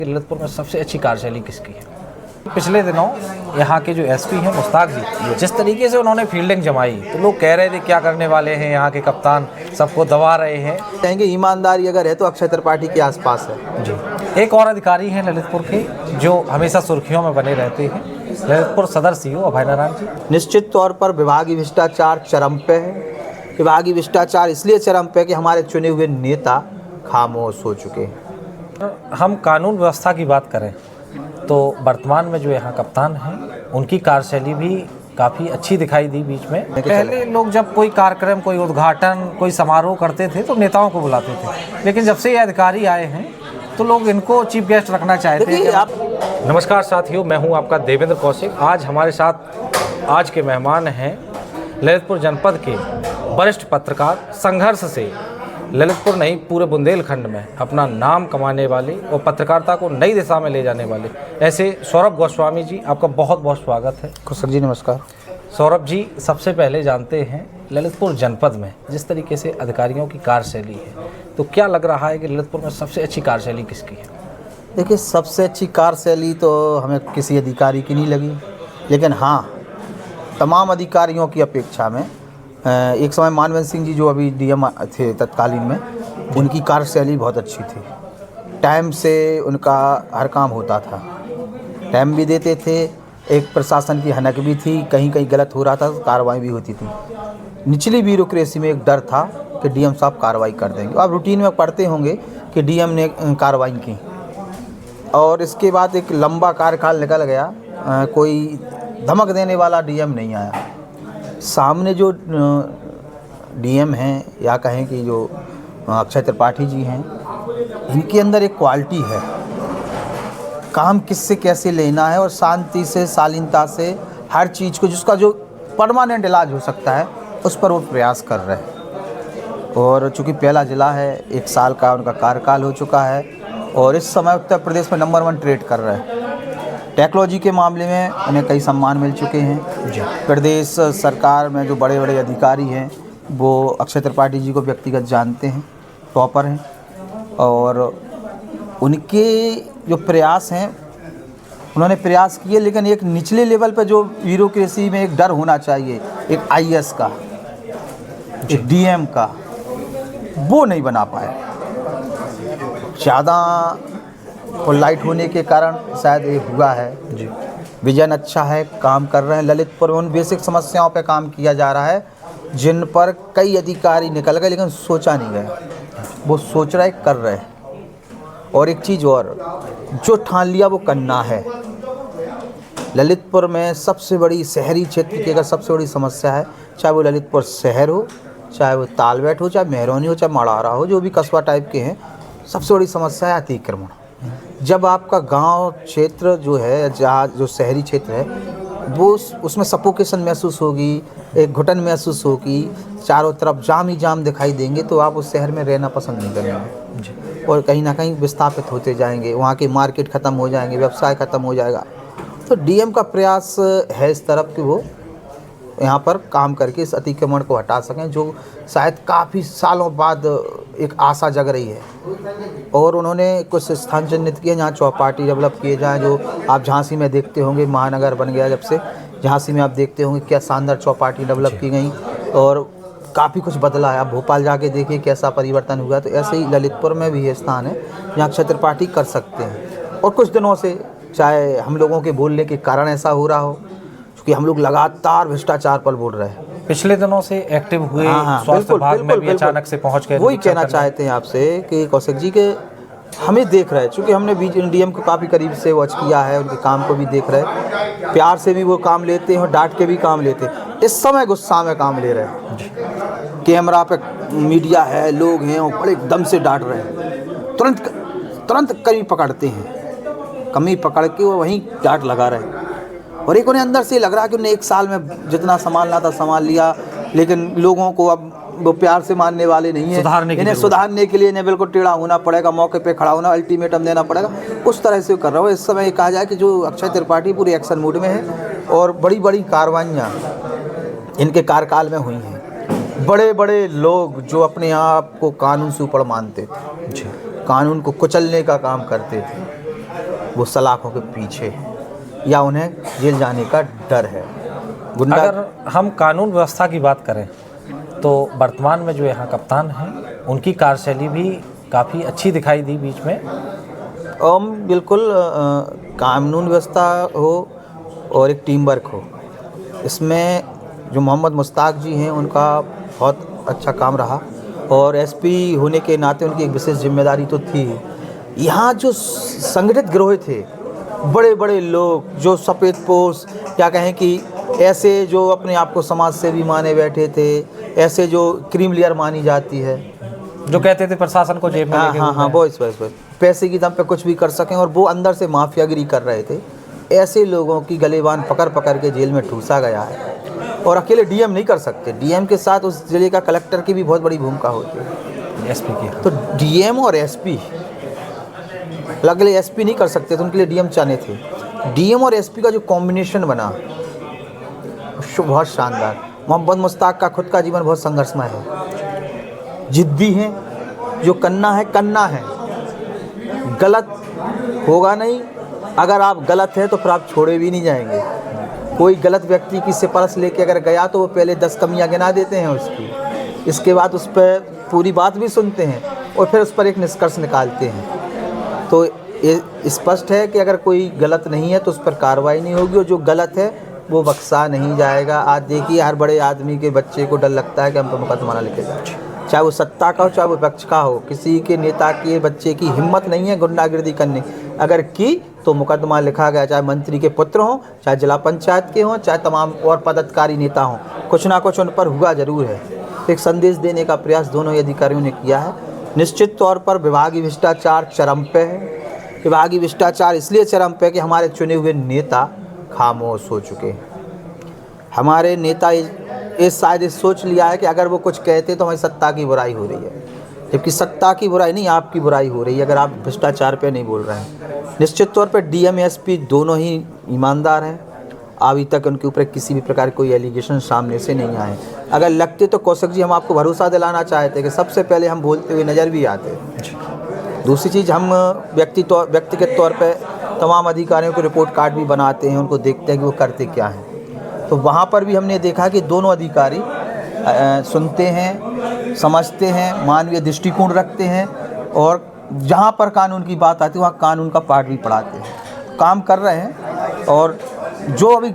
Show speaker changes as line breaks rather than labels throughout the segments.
ललितपुर में सबसे अच्छी कार्यशैली किसकी है? पिछले दिनों यहाँ के जो एसपी हैं मुश्ताक जी, जिस तरीके से उन्होंने फील्डिंग जमाई तो लोग कह रहे थे क्या करने वाले हैं, यहाँ के कप्तान सबको दबा रहे हैं।
कहेंगे ईमानदारी अगर है तो अक्षय त्रिपाठी के आसपास है
जी। एक और अधिकारी हैं ललितपुर के जो हमेशा सुर्खियों में बने रहते हैं, ललितपुर सदर सीओ अभय नारायण जी।
निश्चित तौर पर विभागीय भ्रष्टाचार चरम पे है। विभागीय भ्रष्टाचार इसलिए चरम पे कि हमारे चुने हुए नेता खामोश हो चुके हैं।
हम कानून व्यवस्था की बात करें तो वर्तमान में जो यहाँ कप्तान हैं उनकी कार्यशैली भी काफ़ी अच्छी दिखाई दी बीच में। पहले लोग जब कोई कार्यक्रम, कोई उद्घाटन, कोई समारोह करते थे तो नेताओं को बुलाते थे, लेकिन जब से ये अधिकारी आए हैं तो लोग इनको चीफ गेस्ट रखना चाहते हैं। नमस्कार साथियों, मैं हूँ आपका देवेंद्र कौशिक। आज हमारे साथ आज के मेहमान हैं ललितपुर जनपद के वरिष्ठ पत्रकार, संघर्ष से ललितपुर नहीं पूरे बुंदेलखंड में अपना नाम कमाने वाले और पत्रकारिता को नई दिशा में ले जाने वाले ऐसे सौरभ गोस्वामी जी, आपका बहुत बहुत स्वागत है।
कौशिक जी नमस्कार।
सौरभ जी, सबसे पहले जानते हैं ललितपुर जनपद में जिस तरीके से अधिकारियों की कार्यशैली है तो क्या लग रहा है कि ललितपुर में सबसे अच्छी कार्यशैली किसकी है?
देखिए, सबसे अच्छी कार्यशैली तो हमें किसी अधिकारी की नहीं लगी, लेकिन हाँ तमाम अधिकारियों की अपेक्षा में एक समय मानवेंद्र सिंह जी जो अभी डीएम थे तत्कालीन में, उनकी कार्यशैली बहुत अच्छी थी। टाइम से उनका हर काम होता था, टाइम भी देते थे, एक प्रशासन की हनक भी थी, कहीं कहीं गलत हो रहा था तो कार्रवाई भी होती थी। निचली ब्यूरोक्रेसी में एक डर था कि डीएम साहब कार्रवाई कर देंगे। आप रूटीन में पढ़ते होंगे कि डीएम ने कार्रवाई की और इसके बाद एक लंबा कार्यकाल निकल गया, कोई धमक देने वाला डीएम नहीं आया। सामने जो डीएम हैं या कहें कि जो अक्षय त्रिपाठी जी हैं, इनके अंदर एक क्वालिटी है, काम किससे कैसे लेना है और शांति से, शालीनता से हर चीज़ को, जिसका जो परमानेंट इलाज हो सकता है उस पर वो प्रयास कर रहे हैं। और चूँकि पहला ज़िला है, 1 साल का उनका कार्यकाल हो चुका है और इस समय उत्तर प्रदेश में नंबर 1 ट्रेड कर रहे हैं। टेक्नोलॉजी के मामले में उन्हें कई सम्मान मिल चुके हैं। प्रदेश सरकार में जो बड़े बड़े अधिकारी हैं वो अक्षय त्रिपाठी जी को व्यक्तिगत जानते हैं, टॉपर हैं, और उनके जो प्रयास हैं उन्होंने प्रयास किए, लेकिन एक निचले लेवल पर जो ब्यूरोक्रेसी में एक डर होना चाहिए, एक आईएएस का, एक डीएम का, वो नहीं बना पाए। ज़्यादा पोलाइट होने के कारण शायद ये हुआ है जी। विजन अच्छा है, काम कर रहे हैं। ललितपुर में उन बेसिक समस्याओं पे काम किया जा रहा है जिन पर कई अधिकारी निकल गए लेकिन सोचा नहीं गया, वो सोच रहे, कर रहे हैं। और एक चीज़ और, जो ठान लिया वो करना है। ललितपुर में सबसे बड़ी शहरी क्षेत्र की अगर सबसे बड़ी समस्या है, चाहे वो ललितपुर शहर हो, चाहे वो तालबेट हो, चाहे मेहरौनी हो, चाहे मड़ारा हो, जो भी कस्बा टाइप के हैं, सबसे बड़ी समस्या है अतिक्रमण। जब आपका गांव क्षेत्र जो है, जहाँ जो शहरी क्षेत्र है, वो उसमें सफोकेशन महसूस होगी, एक घुटन महसूस होगी, चारों तरफ जाम ही जाम दिखाई देंगे, तो आप उस शहर में रहना पसंद नहीं करेंगे और कहीं ना कहीं विस्थापित होते जाएंगे। वहाँ के मार्केट ख़त्म हो जाएंगे, व्यवसाय ख़त्म हो जाएगा। तो डीएम का प्रयास है इस तरफ कि वो यहाँ पर काम करके इस अतिक्रमण को हटा सकें, जो शायद काफ़ी सालों बाद एक आशा जग रही है। और उन्होंने कुछ स्थान चिन्हित किए जहाँ चौपाटी डेवलप किए जाएँ, जो आप झांसी में देखते होंगे, महानगर बन गया जब से, झांसी में आप देखते होंगे क्या शानदार चौपाटी डेवलप की गई और काफ़ी कुछ बदला है। आप भोपाल जाके देखिए कैसा परिवर्तन हुआ। तो ऐसे ही ललितपुर में भी ये स्थान है जहाँ अक्षय त्रिपाठी कर सकते हैं। और कुछ दिनों से चाहे हम लोगों के बोलने के कारण ऐसा हो रहा हो, क्योंकि हम लोग लगातार भ्रष्टाचार पर बोल रहे हैं,
पिछले दिनों से एक्टिव हुए, स्वास्थ्य विभाग में भी अचानक से पहुंच गए।
वही कहना चाहते हैं आपसे कि कौशिक जी के हमें देख रहे हैं, चूँकि हमने डीएम को काफ़ी करीब से वॉच किया है, उनके काम को भी देख रहे हैं, प्यार से भी वो काम लेते हैं और डांट के भी काम लेते हैं। इस समय गुस्सा में काम ले रहे हैं, कैमरा पे मीडिया है, लोग हैं और बड़े दम से डांट रहे हैं, तुरंत कमी पकड़ते हैं, कमी पकड़ के वो वहीं डांट लगा रहे हैं। और एक उन्हें अंदर से लग रहा है कि उन्हें 1 साल में जितना संभालना था संभाल लिया, लेकिन लोगों को अब वो प्यार से मानने वाले नहीं है। इन्हें सुधारने के लिए इन्हें बिल्कुल टेढ़ा होना पड़ेगा, मौके पे खड़ा होना, अल्टीमेटम देना पड़ेगा, उस तरह से कर रहा हूँ। इस समय कहा जाए कि जो अक्षय त्रिपाठी पूरी एक्शन मूड में है और बड़ी बड़ी कार्रवाइयाँ इनके कार्यकाल में हुई हैं। बड़े बड़े लोग जो अपने आप को कानून से ऊपर मानते थे, कानून को कुचलने का काम करते थे, वो सलाखों के पीछे हैं या उन्हें जेल जाने का डर है।
अगर हम कानून व्यवस्था की बात करें तो वर्तमान में जो यहाँ कप्तान हैं उनकी कार्यशैली भी काफ़ी अच्छी दिखाई दी बीच में।
बिल्कुल कानून व्यवस्था हो और एक टीम वर्क हो, इसमें जो मोहम्मद मुश्ताक जी हैं उनका बहुत अच्छा काम रहा और एसपी होने के नाते उनकी एक विशेष जिम्मेदारी तो थी। यहाँ जो संगठित गिरोह थे, बड़े बड़े लोग जो सफ़ेद पोश क्या कहें कि ऐसे जो अपने आप को समाज सेवी माने बैठे थे, ऐसे जो क्रीम लेयर मानी जाती है,
जो कहते थे प्रशासन को जेब में लेके
हाँ बस पैसे की दम पे कुछ भी कर सकें, और वो अंदर से माफियागिरी कर रहे थे। ऐसे लोगों की गलेबान पकड़ के जेल में ठूसा गया है। और अकेले डीएम नहीं कर सकते, डीएम के साथ उस जिले का कलेक्टर की भी बहुत बड़ी भूमिका होती है,
एसपी की।
तो डीएम और एसपी अलग एसपी नहीं कर सकते, तो उनके लिए डीएम चाहने थे। डीएम और एसपी का जो कॉम्बिनेशन बना बहुत शानदार। मोहम्मद मुश्ताक का खुद का जीवन बहुत संघर्षमय है, जिद्दी हैं, जो करना है, गलत होगा नहीं। अगर आप गलत हैं तो फिर आप छोड़े भी नहीं जाएंगे। कोई गलत व्यक्ति की सिफारिश लेके अगर गया तो वो पहले 10 कमियां गिना देते हैं उसकी, इसके बाद उस पर पूरी बात भी सुनते हैं और फिर उस पर एक निष्कर्ष निकालते हैं। तो ये स्पष्ट है कि अगर कोई गलत नहीं है तो उस पर कार्रवाई नहीं होगी, और जो गलत है वो बख्शा नहीं जाएगा। आज देखिए हर बड़े आदमी के बच्चे को डर लगता है कि हम पर मुकदमा ना लिखे जाए, चाहे वो सत्ता का हो चाहे वो विपक्ष का हो। किसी के नेता के बच्चे की हिम्मत नहीं है गुंडागिर्दी करने, अगर की तो मुकदमा लिखा गया, चाहे मंत्री के पुत्र हों, चाहे जिला पंचायत के हों, चाहे तमाम और पदाधिकारी नेता हों, कुछ ना कुछ उन पर हुआ जरूर है। एक संदेश देने का प्रयास दोनों अधिकारियों ने किया है। निश्चित तौर पर विभागीय भ्रष्टाचार चरम पे है। विभागीय भ्रष्टाचार इसलिए चरम पे कि हमारे चुने हुए नेता खामोश हो चुके हैं। हमारे नेता इस शायद सोच लिया है कि अगर वो कुछ कहते तो हमारी सत्ता की बुराई हो रही है, जबकि सत्ता की बुराई नहीं, आपकी बुराई हो रही है अगर आप भ्रष्टाचार पे नहीं बोल रहे हैं। निश्चित तौर पे डीएम एसपी दोनों ही ईमानदार हैं, अभी तक उनके ऊपर किसी भी प्रकार कोई एलिगेशन सामने से नहीं आए। अगर लगते तो कौशिक जी हम आपको भरोसा दिलाना चाहते कि सबसे पहले हम बोलते हुए नज़र भी आते। दूसरी चीज़, हम व्यक्तिगत तौर पे तमाम अधिकारियों को रिपोर्ट कार्ड भी बनाते हैं, उनको देखते हैं कि वो करते क्या हैं। तो वहाँ पर भी हमने देखा कि दोनों अधिकारी सुनते हैं, समझते हैं, मानवीय दृष्टिकोण रखते हैं, और जहाँ पर कानून की बात आती है वहाँ कानून का पाठ भी पढ़ाते हैं, काम कर रहे हैं। और जो अभी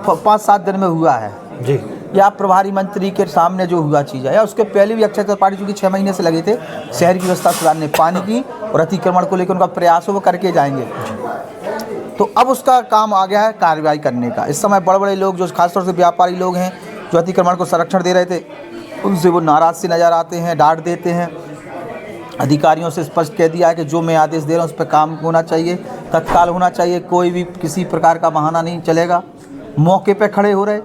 5-7 दिन में हुआ है
जी,
या प्रभारी मंत्री के सामने जो हुआ चीज़ है, या उसके पहले भी अक्षय त्रिपाठी चूँकि 6 महीने से लगे थे शहर की व्यवस्था सुधारने, पानी की और अतिक्रमण को लेकर उनका प्रयास हो वो करके जाएंगे। तो अब उसका काम आ गया है कार्रवाई करने का। इस समय बड़े बड़े लोग जो खासतौर से व्यापारी लोग हैं जो अतिक्रमण को संरक्षण दे रहे थे, उनसे वो नाराज़ से नज़र आते हैं, डांट देते हैं। अधिकारियों से स्पष्ट कह दिया है कि जो मैं आदेश दे रहा हूँ उस पर काम होना चाहिए, तत्काल होना चाहिए, कोई भी किसी प्रकार का बहाना नहीं चलेगा। मौके पे खड़े हो रहे।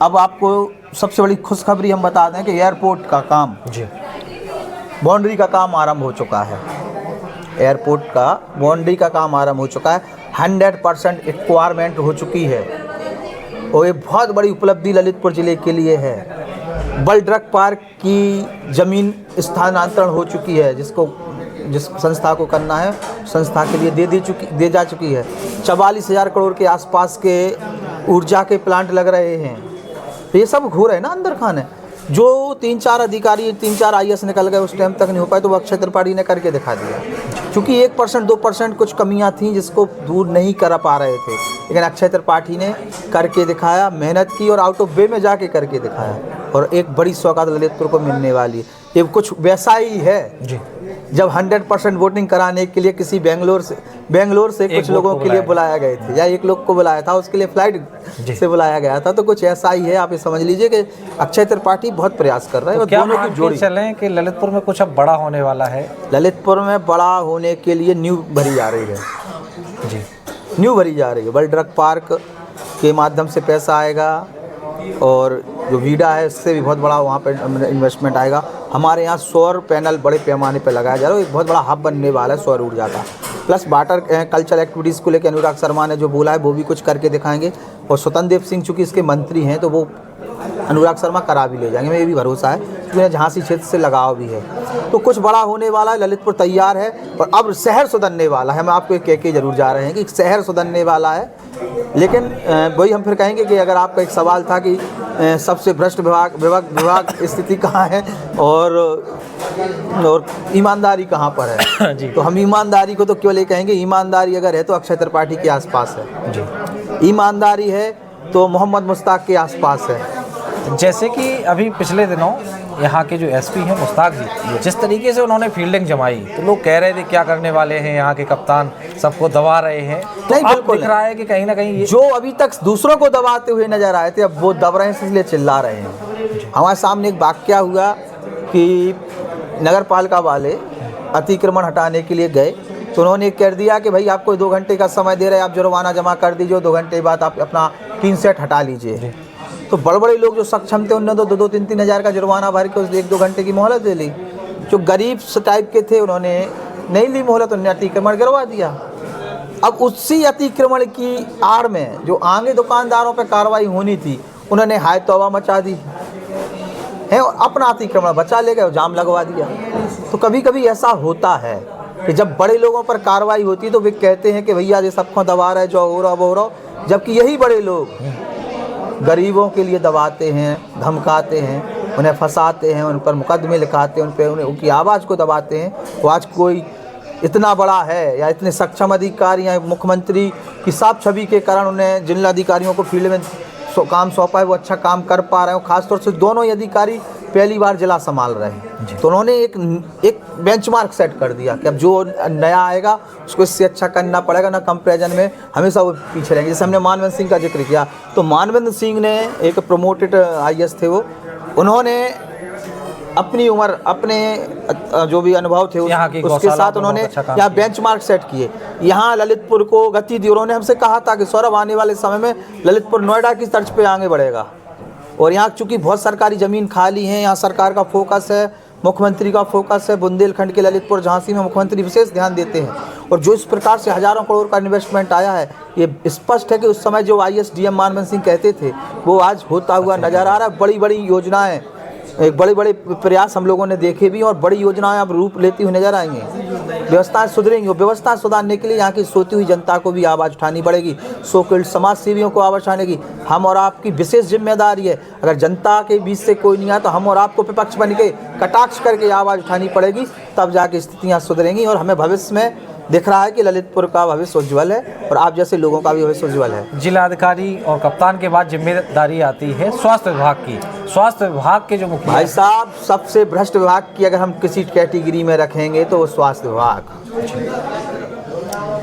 अब आपको सबसे बड़ी खुशखबरी हम बता दें कि एयरपोर्ट का काम
जी,
बाउंड्री का काम आरंभ हो चुका है। एयरपोर्ट का बाउंड्री का काम आरंभ हो चुका है, 100% एक्वायरमेंट हो चुकी है, और ये बहुत बड़ी उपलब्धि ललितपुर ज़िले के लिए है। बलड्रग पार्क की ज़मीन स्थानांतरण हो चुकी है, जिस संस्था को करना है संस्था के लिए दे जा चुकी है। 44,000 करोड़ के आसपास के ऊर्जा के प्लांट लग रहे हैं। तो ये सब हो रहे हैं ना अंदर खाने। जो 3-4 अधिकारी 3-4 IAS निकल गए उस टाइम तक नहीं हो पाए, तो वो अक्षय त्रिपाठी ने करके दिखा दिया। क्योंकि 1% 2% कुछ कमियां थीं जिसको दूर नहीं कर पा रहे थे, लेकिन अक्षय त्रिपाठी ने करके दिखाया, मेहनत की और आउट ऑफ वे में जाके करके दिखाया, और एक बड़ी सौगात ललितपुर को मिलने वाली है। ये कुछ वैसा ही है जी, जब 100% वोटिंग कराने के लिए किसी बेंगलोर से कुछ लोगों के लिए बुलाया गए थे, या एक लोग को बुलाया था, उसके लिए फ्लाइट से बुलाया गया था। तो कुछ ऐसा ही है, आप ये समझ लीजिए कि अक्षय त्रिपाठी बहुत प्रयास कर रहे हैं।
तो और दोनों की जोड़ी चलें कि ललितपुर में कुछ अब बड़ा होने वाला है।
ललितपुर में बड़ा होने के लिए न्यू भरी जा रही है जी, न्यू भरी जा रही है। बलड्रग पार्क के माध्यम से पैसा आएगा, और जो वीडा है इससे भी बहुत बड़ा वहाँ पर इन्वेस्टमेंट आएगा। हमारे यहाँ सौर पैनल बड़े पैमाने पर लगाया जा रहा है, एक बहुत बड़ा हब बनने वाला है सौर ऊर्जा का। प्लस वाटर कल्चर एक्टिविटीज़ को लेकर अनुराग शर्मा ने जो बोला है वो भी कुछ करके दिखाएंगे। और स्वतंत्र देव सिंह चूँकि इसके मंत्री हैं, तो वो अनुराग शर्मा करा भी ले जाएंगे, मुझे भी भरोसा है, क्योंकि उन्हें झांसी क्षेत्र से लगाव भी है। तो कुछ बड़ा होने वाला है, ललितपुर तैयार है और अब शहर सुधरने वाला है। हम आपको एक कह के जरूर जा रहे हैं कि शहर सुधरने वाला है। लेकिन वही हम फिर कहेंगे कि अगर आपका एक सवाल था कि सबसे भ्रष्ट विभाग स्थिति कहाँ है और ईमानदारी कहाँ पर है,
जी।
तो हम ईमानदारी को तो केवल ये कहेंगे, ईमानदारी अगर है तो अक्षय त्रिपाठी के आसपास है
जी।
ईमानदारी है तो मोहम्मद मुश्ताक के आसपास है।
जैसे कि अभी पिछले दिनों यहाँ के जो एसपी हैं मुश्ताक जी, जिस तरीके से उन्होंने फील्डिंग जमाई, तो लोग कह रहे थे क्या करने वाले हैं यहाँ के कप्तान, सबको दबा रहे हैं। तो
नहीं,
अब
बिल्कुल
दिख रहा है कि कहीं ना कहीं ये
जो अभी तक दूसरों को दबाते हुए नजर आए थे, अब वो दब रहे हैं, इसलिए चिल्ला रहे हैं। हमारे सामने एक वाकया हुआ कि नगर पालिका वाले अतिक्रमण हटाने के लिए गए, तो उन्होंने कह दिया कि भाई आपको 2 घंटे का समय दे रहे हैं, आप जुर्माना जमा कर दीजिए, 2 घंटे बाद आप अपना टीन सेट हटा लीजिए। तो बड़े बड़े लोग जो सक्षम थे उन्होंने तो 2-3 हज़ार का जुर्माना भर के उस 1-2 घंटे की मोहलत दे ली। जो गरीब टाइप के थे उन्होंने नहीं ली मोहलत, उन्होंने अतिक्रमण गिरवा दिया। अब उसी अतिक्रमण की आड़ में जो आगे दुकानदारों पर कार्रवाई होनी थी, उन्होंने हाय तौबा मचा दी है और अपना अतिक्रमण बचा ले गए और जाम लगवा दिया। तो कभी कभी ऐसा होता है कि जब बड़े लोगों पर कार्रवाई होती है तो वे कहते हैं कि भैया ये सबको दबा रहे, जो हो रहा वो हो रहा, जबकि यही बड़े लोग गरीबों के लिए दबाते हैं, धमकाते हैं, उन्हें फंसाते हैं, उन पर मुकदमे लिखाते हैं, उनकी आवाज़ को दबाते हैं। वो आज कोई इतना बड़ा है या इतने सक्षम अधिकारी या मुख्यमंत्री की साफ छवि के कारण उन्हें जिन अधिकारियों को फील्ड में काम सौंपा है वो अच्छा काम कर पा रहे हो। खासतौर से दोनों ही अधिकारी पहली बार जिला संभाल रहे हैं, तो उन्होंने एक बेंचमार्क सेट कर दिया कि अब जो नया आएगा उसको इससे अच्छा करना पड़ेगा, ना कंपैरिजन में हमेशा वो पीछे रहेंगे। जैसे हमने मानवेंद्र सिंह का जिक्र किया, तो मानवेंद्र सिंह ने एक प्रमोटेड IAS थे, वो उन्होंने अपनी उम्र, अपने जो भी अनुभव थे उसके साथ उन्होंने यहाँ बेंचमार्क सेट किए, यहाँ ललितपुर को गति दी। उन्होंने हमसे कहा था कि सौरभ आने वाले समय में ललितपुर नोएडा की तर्ज पे आगे बढ़ेगा। और यहाँ चूँकि बहुत सरकारी ज़मीन खाली है, यहाँ सरकार का फोकस है, मुख्यमंत्री का फोकस है, बुंदेलखंड के ललितपुर झांसी में मुख्यमंत्री विशेष ध्यान देते हैं। और जो इस प्रकार से हज़ारों करोड़ का इन्वेस्टमेंट आया है, ये स्पष्ट है कि उस समय जो IAS DM मानवेंद्र सिंह कहते थे वो आज होता हुआ नज़र आ रहा है। बड़ी बड़ी योजनाएं, एक बड़े बड़े प्रयास हम लोगों ने देखे भी और बड़ी योजनाएं अब रूप लेती हुई नजर आएंगी। व्यवस्थाएं सुधरेंगी और व्यवस्था सुधारने के लिए यहाँ की सोती हुई जनता को भी आवाज़ उठानी पड़ेगी, सोकल्ड समाज सेवियों को आवाज़ उठाने की हम और आपकी विशेष जिम्मेदारी है। अगर जनता के बीच से कोई नहीं आया तो हम और आपको विपक्ष बन के कटाक्ष करके आवाज़ उठानी पड़ेगी, तब जाके स्थितियाँ सुधरेंगी। और हमें भविष्य में दिख रहा है कि ललितपुर का भविष्य उज्ज्वल है और आप जैसे लोगों का भी भविष्य उज्ज्वल है।
जिलाधिकारी और कप्तान के बाद जिम्मेदारी आती है स्वास्थ्य विभाग की। स्वास्थ्य विभाग के जो मुखिया
भाई साहब, सबसे भ्रष्ट विभाग की अगर हम किसी कैटेगरी में रखेंगे तो वो स्वास्थ्य विभाग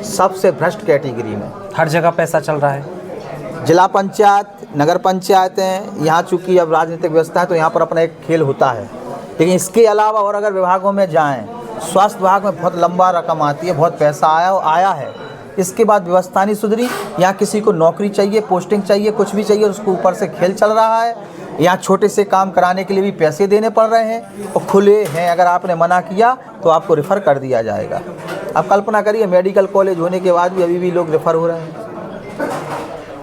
सबसे भ्रष्ट कैटेगरी में।
हर जगह पैसा चल रहा है।
जिला पंचायत, नगर पंचायतें, यहाँ चूँकि अब राजनीतिक व्यवस्था है तो यहाँ पर अपना एक खेल होता है, लेकिन इसके अलावा और अगर विभागों में जाएं, स्वास्थ्य विभाग में बहुत लंबा रकम आती है, बहुत पैसा आया है। इसके बाद व्यवस्था नहीं सुधरी, यहाँ किसी को नौकरी चाहिए, पोस्टिंग चाहिए, कुछ भी चाहिए, उसको ऊपर से खेल चल रहा है। यहाँ छोटे से काम कराने के लिए भी पैसे देने पड़ रहे हैं और खुले हैं, अगर आपने मना किया तो आपको रेफ़र कर दिया जाएगा। अब कल्पना करिए, मेडिकल कॉलेज होने के बाद भी अभी भी लोग रेफ़र हो रहे हैं,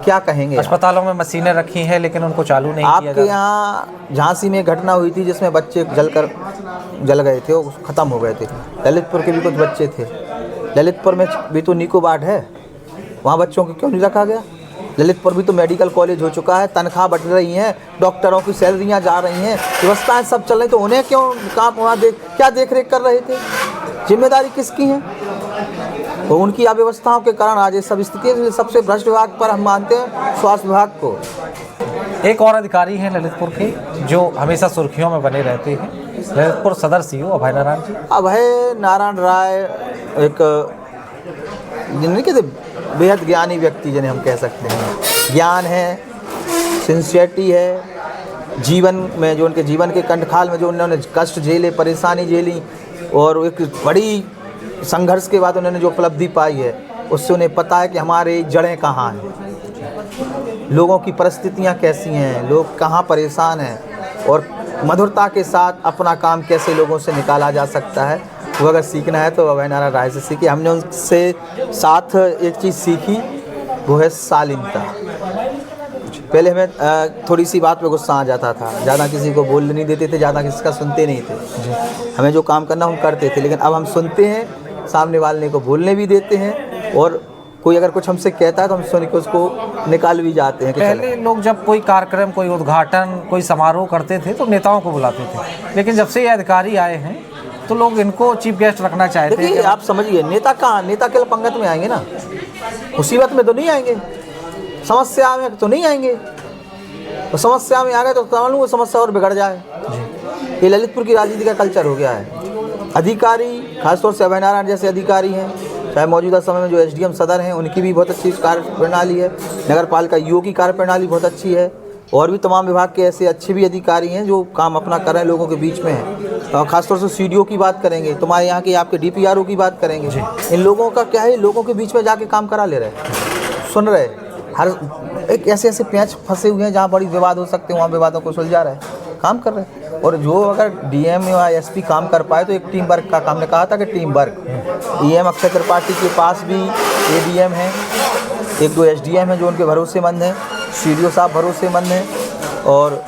क्या कहेंगे।
अस्पतालों में मशीनें रखी हैं लेकिन उनको चालू नहीं किया
आपके यहाँ झांसी में घटना हुई थी जिसमें बच्चे जल गए थे, वो ख़त्म हो गए थे। ललितपुर के भी कुछ बच्चे थे, ललितपुर में भी तो निको वार्ड है, वहाँ बच्चों को क्यों नहीं रखा गया। ललितपुर भी तो मेडिकल कॉलेज हो चुका है, तनख्वाह बढ़ रही हैं, डॉक्टरों की सैलरियाँ जा रही हैं, व्यवस्थाएँ सब चल रही, तो उन्हें क्यों काम वहाँ क्या देख रेख कर रहे थे। जिम्मेदारी किसकी है? तो उनकी अव्यवस्थाओं के कारण आज ये सब स्थिति है। सबसे भ्रष्ट विभाग पर हम मानते हैं स्वास्थ्य विभाग को।
एक और अधिकारी हैं ललितपुर के जो हमेशा सुर्खियों में बने रहते हैं, ललितपुर सदर CO अभय नारायण जी।
अभय नारायण राय एक जिन्हें कहते बेहद ज्ञानी व्यक्ति जिन्हें हम कह सकते हैं। ज्ञान है, सिंसियरिटी है, जीवन में जो उनके जीवन के कंठखाल में जो उन्होंने कष्ट झेले, परेशानी झेली और एक बड़ी संघर्ष के बाद उन्होंने जो उपलब्धि पाई है, उससे उन्हें पता है कि हमारे जड़ें कहाँ हैं, लोगों की परिस्थितियाँ कैसी हैं, लोग कहाँ परेशान हैं और मधुरता के साथ अपना काम कैसे लोगों से निकाला जा सकता है। वो अगर सीखना है तो अभय नारायण राय से सीखिए। हमने उनसे साथ एक चीज़ सीखी, वो है शालीनता। पहले हमें थोड़ी सी बात पे गुस्सा आ जाता था, ज़्यादा किसी को बोलने नहीं देते थे, ज़्यादा किसी का सुनते नहीं थे। हमें जो काम करना हम करते थे, लेकिन अब हम सुनते हैं, सामने वाले को बोलने भी देते हैं, और कोई अगर कुछ हमसे कहता है तो हम सुन के उसको निकाल भी जाते हैं।
पहले लोग जब कोई कार्यक्रम, कोई उद्घाटन, कोई समारोह करते थे तो नेताओं को बुलाते थे, लेकिन जब से ये अधिकारी आए हैं तो लोग इनको चीफ गेस्ट रखना चाहते हैं।
आप समझिए, नेता कहाँ, नेता केवल पंगत में आएंगे ना, मुसीबत में तो नहीं आएंगे, समस्या में तो नहीं आएंगे। तो समस्या में आ गए तो समझ लो वो समस्या और बिगड़ जाए। ये ललितपुर की राजनीति का कल्चर हो गया है। अधिकारी, खासतौर से अभय नारायण जैसे अधिकारी हैं, चाहे मौजूदा समय में जो एसडीएम सदर हैं, उनकी भी बहुत अच्छी कार्य प्रणाली है। नगर पालिका ईओ की कार्य प्रणाली बहुत अच्छी है, और भी तमाम विभाग के ऐसे अच्छे भी अधिकारी हैं जो काम अपना कर रहे हैं, लोगों के बीच में हैं। खासतौर से सीडीओ की बात करेंगे, तुम्हारे यहाँ के आपके डीपीआरओ की बात करेंगे, इन लोगों का क्या है, लोगों के बीच में जाके काम करा ले रहे हैं, सुन रहे हैं। हर एक ऐसे ऐसे पेंच फंसे हुए हैं जहाँ बड़ी विवाद हो सकते हैं, वहाँ विवादों को सुलझा रहे हैं, काम कर रहे हैं। और जो अगर डीएम या एसपी काम कर पाए तो एक टीम वर्क का काम, ने कहा था कि team work. EM Akshay Tripathi के पास भी एडीएम हैं, 1-2 एसडीएम हैं जो उनके भरोसेमंद हैं, सीडीओ साहब भरोसेमंद हैं, और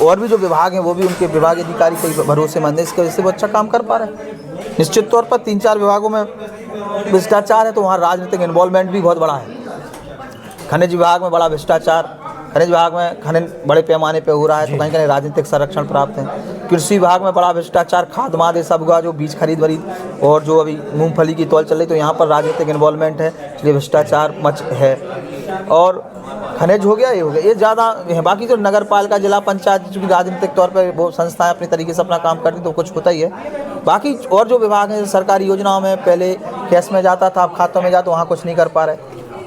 और भी जो विभाग हैं वो भी उनके विभाग अधिकारी कई भरोसेमंद है। इसकी वजह से वो अच्छा काम कर पा रहे हैं। निश्चित तौर पर 3-4 विभागों में भ्रष्टाचार है तो वहाँ राजनीतिक इन्वॉल्वमेंट भी बहुत बड़ा है। खनिज विभाग में बड़ा भ्रष्टाचार, खनिज विभाग में खनन बड़े पैमाने पे हो रहा है, तो कहीं कहीं राजनीतिक संरक्षण प्राप्त है। कृषि विभाग में बड़ा भ्रष्टाचार, खाद माद ये सब हुआ, जो बीज खरीद वरीद और जो अभी मूंगफली की तौल चल रही, तो यहाँ पर राजनीतिक इन्वॉल्वमेंट है, इसलिए भ्रष्टाचार मच है। और खनिज हो गया, ये हो गया, ये ज़्यादा है। बाकी जो नगर पालिका, जिला पंचायत, जो राजनीतिक तौर पर वो संस्थाएं अपने तरीके से अपना काम करती तो कुछ होता ही है। बाकी और जो विभाग हैं, सरकारी योजनाओं में पहले कैश में जाता था, अब खातों में जाता, वहाँ कुछ नहीं कर पा रहे।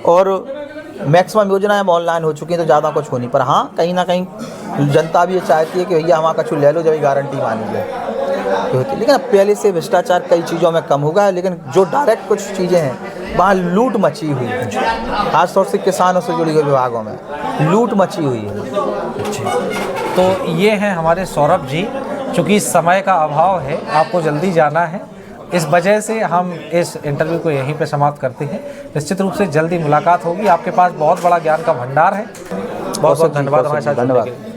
और मैक्सिमम योजनाएं अब ऑनलाइन हो चुकी हैं तो ज़्यादा कुछ हो नहीं। पर हाँ, कहीं ना कहीं जनता भी ये चाहती है कि भैया हमारा कछु ले लो, जब गारंटी मानी जाए होती। लेकिन अब पहले से भ्रष्टाचार कई चीज़ों में कम हो गया है, लेकिन जो डायरेक्ट कुछ चीज़ें हैं वहाँ लूट मची हुई है, खासतौर से किसानों से जुड़ी हुई विभागों में लूट मची हुई है।
तो ये हैं हमारे सौरभ जी। चूँकि समय का अभाव है, आपको जल्दी जाना है, इस वजह से हम इस इंटरव्यू को यहीं पे समाप्त करते हैं। निश्चित रूप से जल्दी मुलाकात होगी। आपके पास बहुत बड़ा ज्ञान का भंडार है। बहुत बहुत धन्यवाद हमारे साथ जुड़ने के लिए।